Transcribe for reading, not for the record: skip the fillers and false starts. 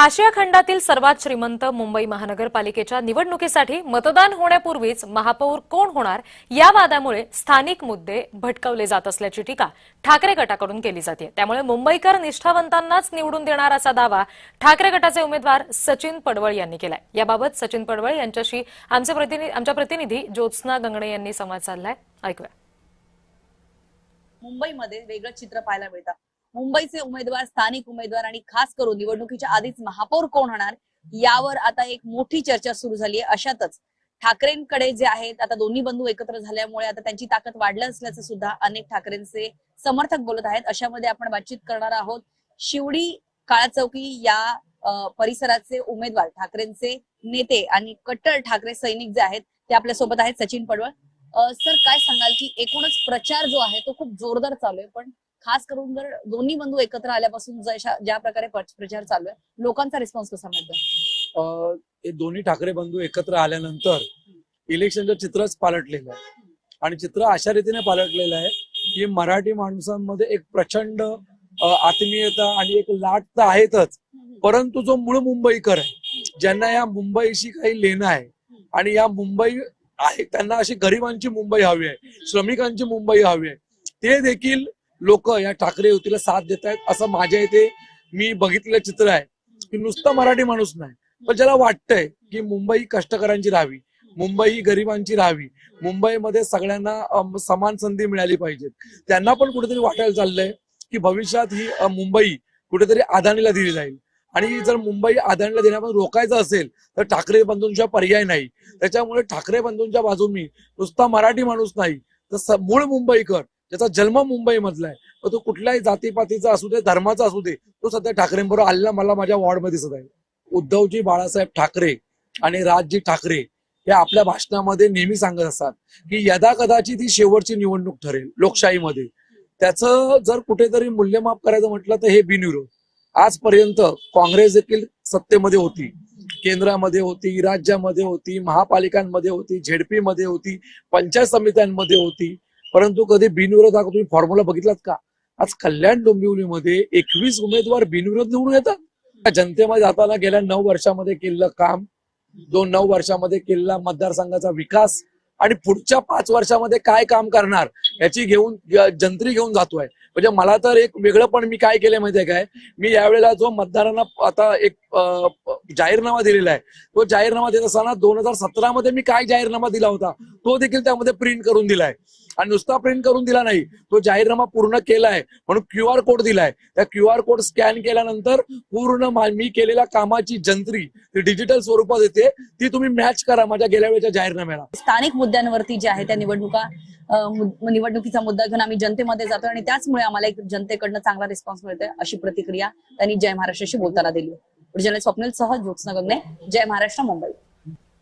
आशिया खंडातील सर्वात श्रीमंत मुंबई महानगरपालिकेच्या निवडणुकीसाठी मतदान होण्यापूर्वीच महापौर कोण होणार या वादामुळे स्थानिक मुद्दे भटकवले जात असल्याची टीका ठाकरे गटाकडून केली जाते। त्यामुळे मुंबईकर निष्ठावंतांनाच निवडून देणार असा दावा ठाकरे गटाचे उमेदवार सचिन पडवळ यांनी केलाय। याबाबत सचिन पडवळ यांच्याशी आमच्या प्रतिनिधी ज्योत्स्ना गंगणे यांनी संवाद साधलाय। ऐकूया। मुंबईमध्ये वेगळं चित्र पाहायला मिळतं। मुंबईचे उमेदवार, स्थानिक उमेदवार आणि खास करून निवडणुकीच्या आधीच महापौर कोण होणार यावर आता एक मोठी चर्चा सुरू झाली आहे। अशातच ठाकरेंकडे जे आहेत आता दोन्ही बंधू एकत्र झाल्यामुळे आता त्यांची ताकद वाढली असल्याचं सुद्धा अनेक ठाकरेंचे समर्थक बोलत आहेत। अशामध्ये आपण बातचीत करणार आहोत शिवडी काळाचौकी या परिसराचे उमेदवार, ठाकरेंचे नेते आणि कट्टर ठाकरे सैनिक जे आहेत ते आपल्या सोबत आहेत। सचिन पडवळ सर, काय सांगाल की एकूणच प्रचार जो आहे तो खूप जोरदार चालू आहे, पण खास करून जर दोन्ही बंधू एकत्र आल्यापासून ज्या प्रकारे प्रचार चालू आहे लोकांचा रिस्पॉन्स कसा मिळतो? हे दोन्ही ठाकरे बंधू एकत्र आल्यानंतर इलेक्शनचं चित्रच पालटलेलं आहे आणि चित्र अशा रीतीने पालटलेलं आहे की मराठी माणसांमध्ये एक प्रचंड आत्मीयता आणि एक लाट तर आहेतच, परंतु जो मूळ मुंबईकर आहे, ज्यांना या मुंबईशी काही लेणं आहे आणि या मुंबई आहे, त्यांना अशी गरिबांची मुंबई हवी आहे, श्रमिकांची मुंबई हवी आहे, ते देखील लोक या ठाकरे युतीला साथ देत आहेत। असं माझ्या इथे मी बघितलेलं चित्र आहे की नुसतं मराठी माणूस नाही, पण ज्याला वाटतंय की मुंबई कष्टकऱ्यांची राहावी, मुंबई ही गरिबांची राहावी, मुंबईमध्ये सगळ्यांना समान संधी मिळाली पाहिजे, त्यांना पण कुठेतरी वाटायला चाललंय की भविष्यात ही मुंबई कुठेतरी अदानीला दिली जाईल आणि जर मुंबई अदानीला देण्यापासून रोखायचं असेल तर ठाकरे बंधूंशिवाय पर्याय नाही। त्याच्यामुळे ठाकरे बंधूंच्या बाजूनी नुसता मराठी माणूस नाही तर मूळ मुंबईकर, ज्याचा जन्म मुंबई मधला आहे, तर तो कुठल्याही जातीपातीचा असू दे, धर्माचा असू दे, तो सध्या ठाकरेंबरोबर आलेला मला माझ्या वॉर्डमध्ये दिसत आहे। उद्धवजी बाळासाहेब ठाकरे आणि राजजी ठाकरे हे आपल्या भाषणामध्ये नेहमी सांगत असतात की यदा कदाचित ही शेवटची निवडणूक ठरेल लोकशाहीमध्ये, त्याचं जर कुठेतरी मूल्यमाप करायचं म्हटलं तर हे बिनविरोध। आजपर्यंत काँग्रेस देखील सत्तेमध्ये होती, केंद्रामध्ये होती, राज्यामध्ये होती, महापालिकांमध्ये होती, झेडपी मध्ये होती, पंचायत समित्यांमध्ये होती, परंतु कधी बिनविरोध हा तुम्ही फॉर्म्युला बघितलात का? आज कल्याण डोंबिवलीमध्ये 21 उमेदवार बिनविरोध निवडून येतात। जनतेमध्ये जाताना गेल्या 9 वर्षामध्ये केलेलं काम, 9 वर्षामध्ये केलेला मतदारसंघाचा विकास आणि पुढच्या 5 वर्षामध्ये काय काम करणार याची जंत्री घेऊन जातोय। म्हणजे मला तर एक वेगळं पण मी काय केलंय माहितीये काय, मी यावेळेला जो मतदारांना आता एक जाहीरनामा दिलेला आहे, तो जाहीरनामा देत असताना 2017 मध्ये मी काय जाहीरनामा दिला होता तो देखील त्यामध्ये प्रिंट करून दिलाय आणि नुसता प्रिंट करून दिला नाही, तो जाहीरनामा पूर्ण केलाय म्हणून QR कोड दिलाय। त्या QR कोड स्कॅन केल्यानंतर पूर्ण मी केलेल्या कामाची जंत्री ती डिजिटल स्वरूपात येते, ती तुम्ही मॅच करा माझ्या गेल्या वेळेच्या जाहीरनाम्याला। स्थानिक मुद्द्यांवरती जे आहे त्या निवडणुकीचा मुद्दा घेऊन आम्ही जनतेमध्ये जातो आणि त्याचमुळे आम्हाला एक जनतेकडनं चांगला रिस्पॉन्स मिळतोय, अशी प्रतिक्रिया त्यांनी जय महाराष्ट्राशी बोलताना दिली। स्वप्नील सह ज्योत्स्ना गंगणे, जय महाराष्ट्र, मुंबई।